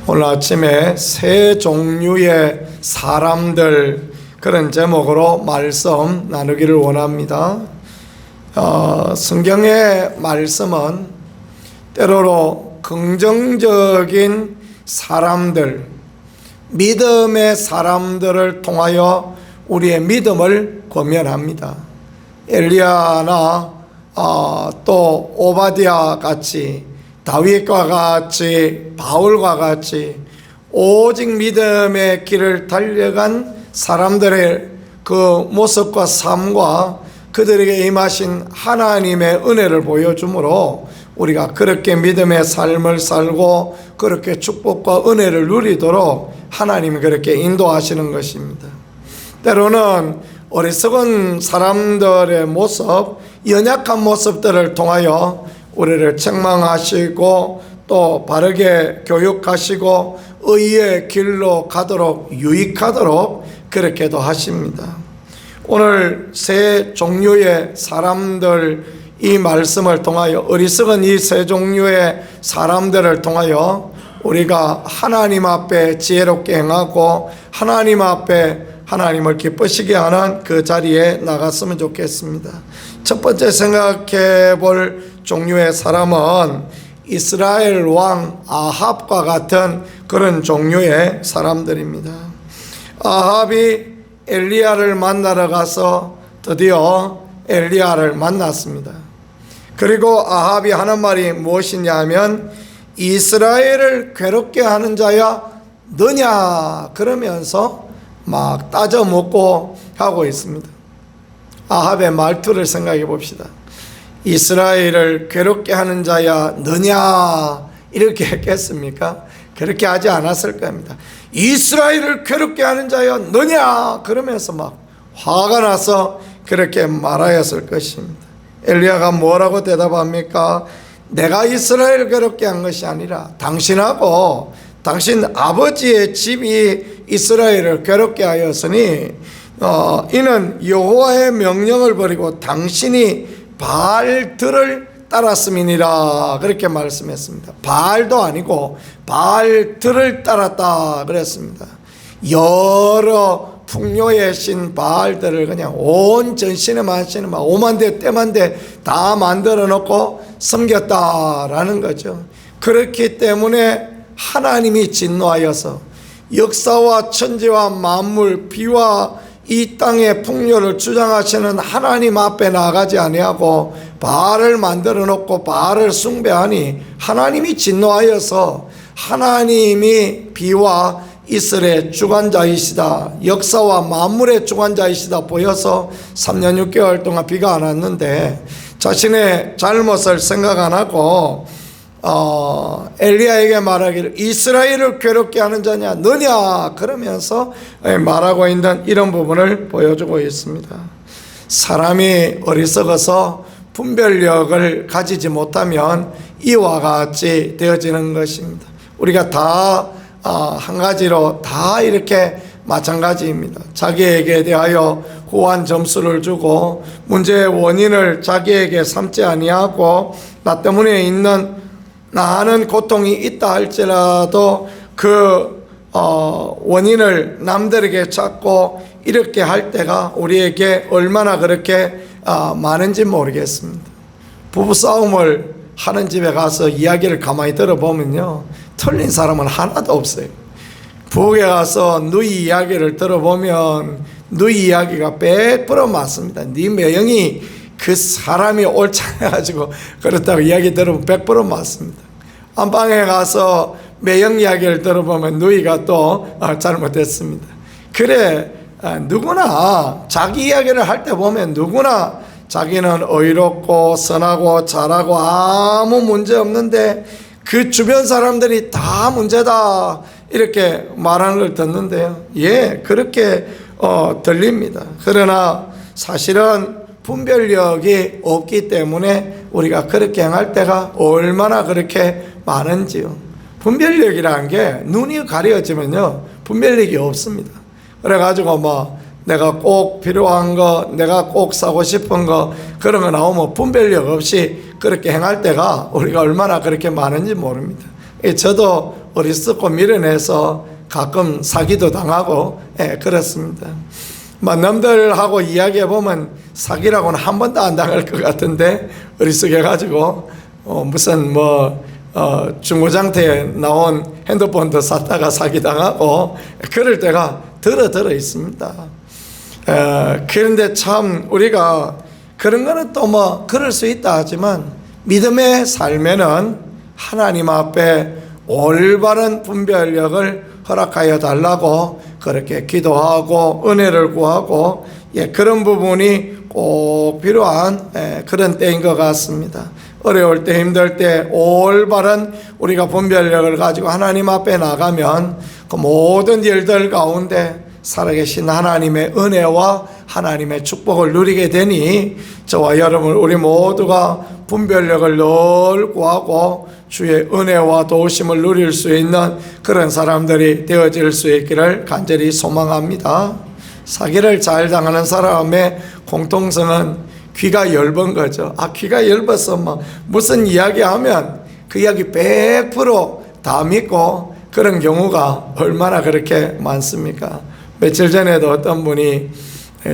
오늘 아침에 세 종류의 사람들, 그런 제목으로 말씀 나누기를 원합니다. 성경의 말씀은 때로로 긍정적인 사람들, 믿음의 사람들을 통하여 우리의 믿음을 권면합니다. 엘리야나 또 오바댜 같이, 다윗과 같이, 바울과 같이 오직 믿음의 길을 달려간 사람들의 그 모습과 삶과 그들에게 임하신 하나님의 은혜를 보여주므로 우리가 그렇게 믿음의 삶을 살고 그렇게 축복과 은혜를 누리도록 하나님이 그렇게 인도하시는 것입니다. 때로는 어리석은 사람들의 모습, 연약한 모습들을 통하여 우리를 책망하시고 또 바르게 교육하시고 의의 길로 가도록 유익하도록 그렇게도 하십니다. 오늘 세 종류의 사람들, 이 말씀을 통하여 어리석은 이 세 종류의 사람들을 통하여 우리가 하나님 앞에 지혜롭게 행하고 하나님 앞에 하나님을 기쁘시게 하는 그 자리에 나갔으면 좋겠습니다. 첫 번째 생각해 볼 종류의 사람은 이스라엘 왕 아합과 같은 그런 종류의 사람들입니다. 아합이 엘리야를 만나러 가서 드디어 엘리야를 만났습니다. 그리고 아합이 하는 말이 무엇이냐 하면 이스라엘을 괴롭게 하는 자야 너냐, 그러면서 막 따져 묻고 하고 있습니다. 아합의 말투를 생각해 봅시다. 이스라엘을 괴롭게 하는 자야 너냐, 이렇게 했겠습니까? 그렇게 하지 않았을 겁니다. 이스라엘을 괴롭게 하는 자야 너냐, 그러면서 막 화가 나서 그렇게 말하였을 것입니다. 엘리야가 뭐라고 대답합니까? 내가 이스라엘을 괴롭게 한 것이 아니라 당신하고 당신 아버지의 집이 이스라엘을 괴롭게 하였으니 이는 여호와의 명령을 버리고 당신이 바알들을 따랐음이니라, 그렇게 말씀했습니다. 바알도 아니고 바알들을 따랐다 그랬습니다. 여러 풍요의 신 바알들을 그냥 온 전신에 만신에 막 5만 대 때만 대 다 만들어 놓고 섬겼다라는 거죠. 그렇기 때문에 하나님이 진노하여서 역사와 천지와 만물, 비와 이 땅의 풍요를 주장하시는 하나님 앞에 나가지 아니하고 바알을 만들어 놓고 바알을 숭배하니 하나님이 진노하여서 하나님이 비와 이슬의 주관자이시다, 역사와 만물의 주관자이시다 보여서 3년 6개월 동안 비가 안 왔는데 자신의 잘못을 생각 안 하고 엘리야에게 말하기를 이스라엘을 괴롭게 하는 자냐 너냐, 그러면서 말하고 있는 이런 부분을 보여주고 있습니다. 사람이 어리석어서 분별력을 가지지 못하면 이와 같이 되어지는 것입니다. 우리가 다 한 가지로 다 이렇게 마찬가지입니다. 자기에게 대하여 후한 점수를 주고 문제의 원인을 자기에게 삼지 아니하고 나 때문에 있는 나는 고통이 있다 할지라도 그 원인을 남들에게 찾고 이렇게 할 때가 우리에게 얼마나 그렇게 많은지 모르겠습니다. 부부싸움을 하는 집에 가서 이야기를 가만히 들어보면요, 틀린 사람은 하나도 없어요. 부엌에 가서 누이 이야기를 들어보면 누이 이야기가 100% 맞습니다. 네 매형이 그 사람이 옳지 않아가지고 그렇다고 이야기 들으면 100% 맞습니다. 안방에 가서 매형 이야기를 들어보면 누이가 또 잘못했습니다. 그래, 누구나 자기 이야기를 할 때 보면 누구나 자기는 의롭고 선하고 잘하고 아무 문제 없는데 그 주변 사람들이 다 문제다 이렇게 말하는 걸 듣는데요, 그렇게 들립니다. 그러나 사실은 분별력이 없기 때문에 우리가 그렇게 행할 때가 얼마나 그렇게 많은지요. 분별력이라는 게 눈이 가려지면요 분별력이 없습니다. 그래가지고 뭐 내가 꼭 필요한 거, 내가 꼭 사고 싶은 거 그런 거 나오면 분별력 없이 그렇게 행할 때가 우리가 얼마나 그렇게 많은지 모릅니다. 저도 어리석고 미련해서 가끔 사기도 당하고 그렇습니다. 남들하고 이야기해보면 사기라고는 한 번도 안 당할 것 같은데 어리석해가지고 무슨 중고장터에 나온 핸드폰도 샀다가 사기당하고 그럴 때가 들어 있습니다. 그런데 참 우리가 그런 거는 또 그럴 수 있다 하지만 믿음의 삶에는 하나님 앞에 올바른 분별력을 허락하여 달라고 그렇게 기도하고 은혜를 구하고 그런 부분이 꼭 필요한 그런 때인 것 같습니다. 어려울 때 힘들 때 올바른 우리가 분별력을 가지고 하나님 앞에 나가면 그 모든 일들 가운데 살아계신 하나님의 은혜와 하나님의 축복을 누리게 되니 저와 여러분 우리 모두가 분별력을 늘 구하고 주의 은혜와 도우심을 누릴 수 있는 그런 사람들이 되어질 수 있기를 간절히 소망합니다. 사기를 잘 당하는 사람의 공통성은 귀가 엷은 거죠. 귀가 엷어서 무슨 이야기하면 그 이야기 100% 믿고 그런 경우가 얼마나 그렇게 많습니까? 며칠 전에도 어떤 분이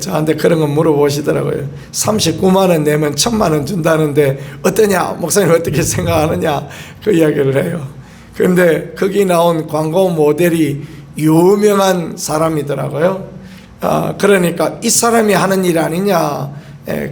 저한테 그런 거 물어보시더라고요. 39만 원 내면 1,000만 원 준다는데 어떠냐? 목사님 어떻게 생각하느냐? 그 이야기를 해요. 그런데 거기 나온 광고 모델이 유명한 사람이더라고요. 그러니까 이 사람이 하는 일 아니냐?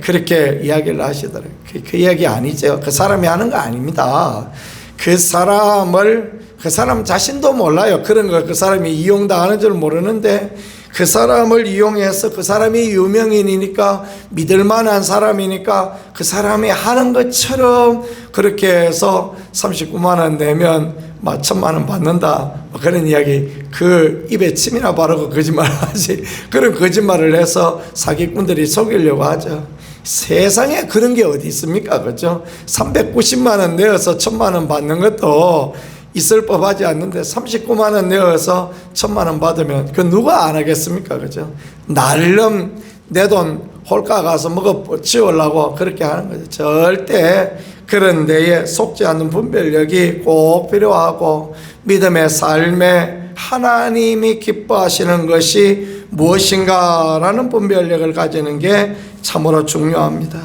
그렇게 이야기를 하시더라고요. 그 이야기 아니죠. 그 사람이 하는 거 아닙니다. 그 사람 자신도 몰라요. 그런 거 그 사람이 이용당하는 줄 모르는데 그 사람을 이용해서 그 사람이 유명인이니까 믿을 만한 사람이니까 그 사람이 하는 것처럼 그렇게 해서 39만 원 내면 1,000만 원 받는다 그런 이야기 그 입에 침이나 바르고 거짓말하지 그런 거짓말을 해서 사기꾼들이 속이려고 하죠. 세상에 그런 게 어디 있습니까? 그렇죠? 390만 원 내어서 1,000만 원 받는 것도 있을 법하지 않는데 39만 원 내어서 1,000만 원 받으면 그 누가 안 하겠습니까? 그죠? 날름 내 돈 홀가 가서 먹어 치우려고 그렇게 하는 거죠. 절대 그런 데에 속지 않는 분별력이 꼭 필요하고 믿음의 삶에 하나님이 기뻐하시는 것이 무엇인가라는 분별력을 가지는 게 참으로 중요합니다.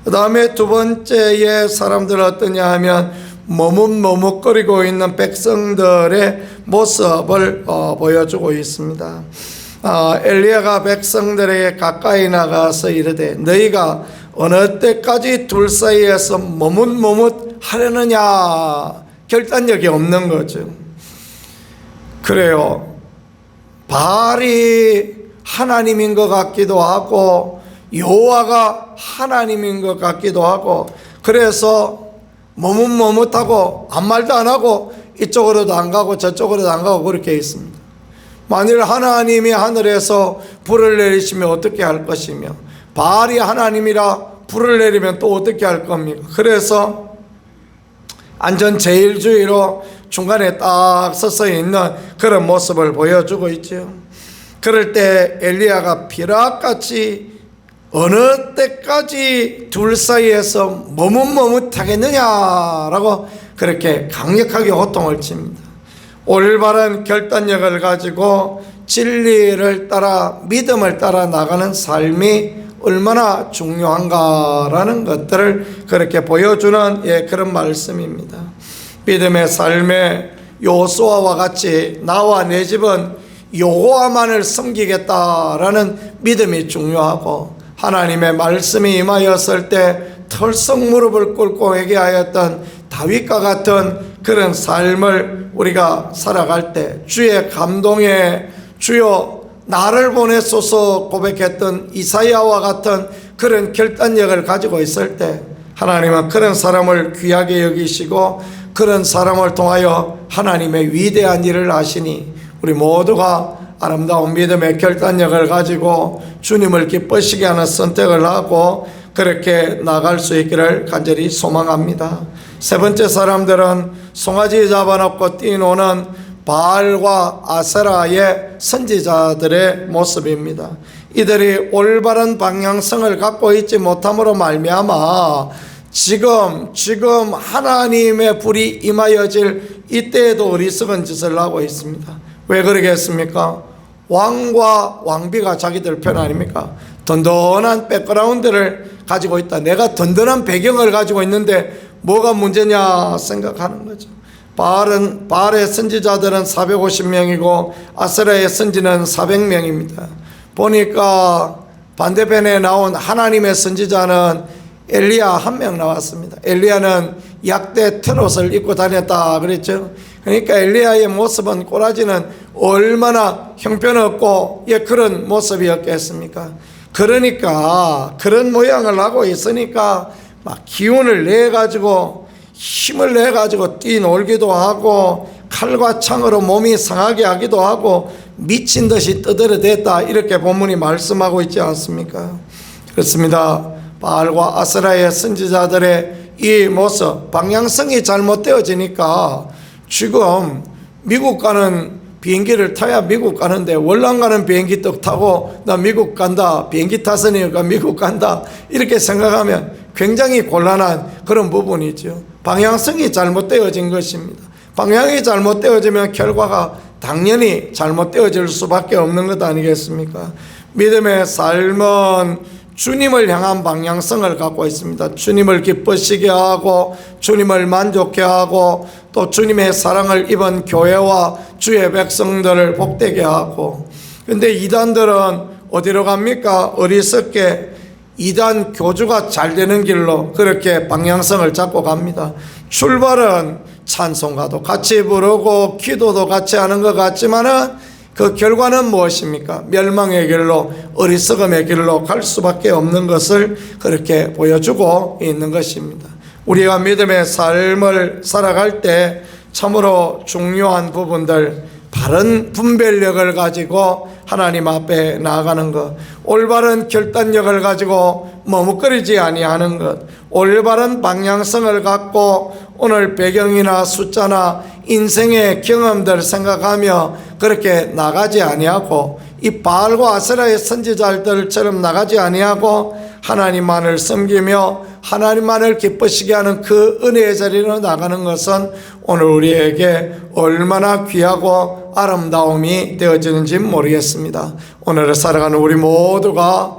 그 다음에 두 번째의 사람들은 어떠냐 하면 머뭇머뭇거리고 있는 백성들의 모습을 보여주고 있습니다. 엘리야가 백성들에게 가까이 나가서 이르되 너희가 어느 때까지 둘 사이에서 머뭇머뭇 하려느냐. 결단력이 없는 거죠. 그래요. 바알이 하나님인 것 같기도 하고 여호와가 하나님인 것 같기도 하고 그래서 머뭇머뭇하고 아무 말도 안 하고 이쪽으로도 안 가고 저쪽으로도 안 가고 그렇게 있습니다. 만일 하나님이 하늘에서 불을 내리시면 어떻게 할 것이며 바알이 하나님이라 불을 내리면 또 어떻게 할 겁니까? 그래서 안전제일주의로 중간에 딱 서서 있는 그런 모습을 보여주고 있죠. 그럴 때 엘리야가 비락같이 어느 때까지 둘 사이에서 머뭇머뭇하겠느냐라고 그렇게 강력하게 호통을 칩니다. 올바른 결단력을 가지고 진리를 따라 믿음을 따라 나가는 삶이 얼마나 중요한가라는 것들을 그렇게 보여주는 그런 말씀입니다. 믿음의 삶에 여호수아와 같이 나와 내 집은 여호와만을 섬기겠다라는 믿음이 중요하고 하나님의 말씀이 임하였을 때 털썩 무릎을 꿇고 회개하였던 다윗과 같은 그런 삶을 우리가 살아갈 때 주의 감동에 주여 나를 보내소서 고백했던 이사야와 같은 그런 결단력을 가지고 있을 때 하나님은 그런 사람을 귀하게 여기시고 그런 사람을 통하여 하나님의 위대한 일을 하시니 우리 모두가 아름다운 믿음의 결단력을 가지고 주님을 기쁘시게 하는 선택을 하고 그렇게 나갈 수 있기를 간절히 소망합니다. 세 번째 사람들은 송아지 잡아놓고 뛰노는 바알과 아세라의 선지자들의 모습입니다. 이들이 올바른 방향성을 갖고 있지 못함으로 말미암아 지금 하나님의 불이 임하여질 이때에도 어리석은 짓을 하고 있습니다. 왜 그러겠습니까? 왕과 왕비가 자기들 편 아닙니까? 든든한 백그라운드를 가지고 있다. 내가 든든한 배경을 가지고 있는데 뭐가 문제냐 생각하는 거죠. 바알의 선지자들은 450명이고 아세라의 선지는 400명입니다. 보니까 반대편에 나온 하나님의 선지자는 엘리야 한 명 나왔습니다. 엘리야는 약대 트롯을 입고 다녔다 그랬죠. 그러니까 엘리야의 모습은 꼬라지는 얼마나 형편없고 그런 모습이었겠습니까? 그러니까 그런 모양을 하고 있으니까 막 기운을 내가지고 힘을 내가지고 뛰놀기도 하고 칼과 창으로 몸이 상하게 하기도 하고 미친 듯이 떠들어댔다, 이렇게 본문이 말씀하고 있지 않습니까? 그렇습니다. 바알과 아세라의 선지자들의 이 모습, 방향성이 잘못되어지니까 지금 미국 가는 비행기를 타야 미국 가는데 월남 가는 비행기 또 타고 나 미국 간다, 비행기 탔으니까 미국 간다, 이렇게 생각하면 굉장히 곤란한 그런 부분이죠. 방향성이 잘못되어진 것입니다. 방향이 잘못되어지면 결과가 당연히 잘못되어질 수밖에 없는 것 아니겠습니까? 믿음의 삶은 주님을 향한 방향성을 갖고 있습니다. 주님을 기쁘시게 하고 주님을 만족해 하고 또 주님의 사랑을 입은 교회와 주의 백성들을 복되게 하고, 근데 이단들은 어디로 갑니까? 어리석게 이단 교주가 잘 되는 길로 그렇게 방향성을 잡고 갑니다. 출발은 찬송가도 같이 부르고 기도도 같이 하는 것 같지만은 그 결과는 무엇입니까? 멸망의 길로, 어리석음의 길로 갈 수밖에 없는 것을 그렇게 보여주고 있는 것입니다. 우리가 믿음의 삶을 살아갈 때 참으로 중요한 부분들, 바른 분별력을 가지고 하나님 앞에 나아가는 것, 올바른 결단력을 가지고 머뭇거리지 아니하는 것, 올바른 방향성을 갖고 오늘 배경이나 숫자나 인생의 경험들 생각하며 그렇게 나가지 아니하고 이 바알과 아세라의 선지자들처럼 나가지 아니하고 하나님만을 섬기며 하나님만을 기쁘시게 하는 그 은혜의 자리로 나가는 것은 오늘 우리에게 얼마나 귀하고 아름다움이 되어지는지 모르겠습니다. 오늘을 살아가는 우리 모두가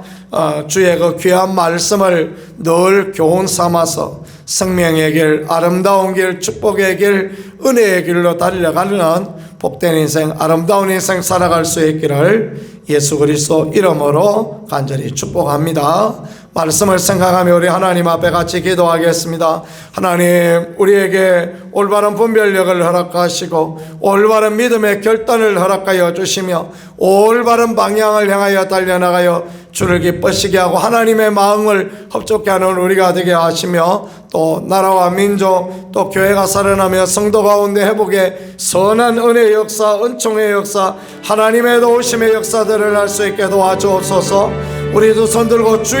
주의 그 귀한 말씀을 늘 교훈 삼아서 생명의 길, 아름다운 길, 축복의 길, 은혜의 길로 달려가는 복된 인생, 아름다운 인생 살아갈 수 있기를 예수 그리스도 이름으로 간절히 축복합니다. 말씀을 생각하며 우리 하나님 앞에 같이 기도하겠습니다. 하나님, 우리에게 올바른 분별력을 허락하시고 올바른 믿음의 결단을 허락하여 주시며 올바른 방향을 향하여 달려나가여 주를 기쁘시게 하고 하나님의 마음을 흡족케 하는 우리가 되게 하시며 또 나라와 민족 또 교회가 살아나며 성도 가운데 회복의 선한 은혜의 역사, 은총의 역사, 하나님의 도우심의 역사들을 할 수 있게 도와주옵소서. 우리 두 손 들고 주여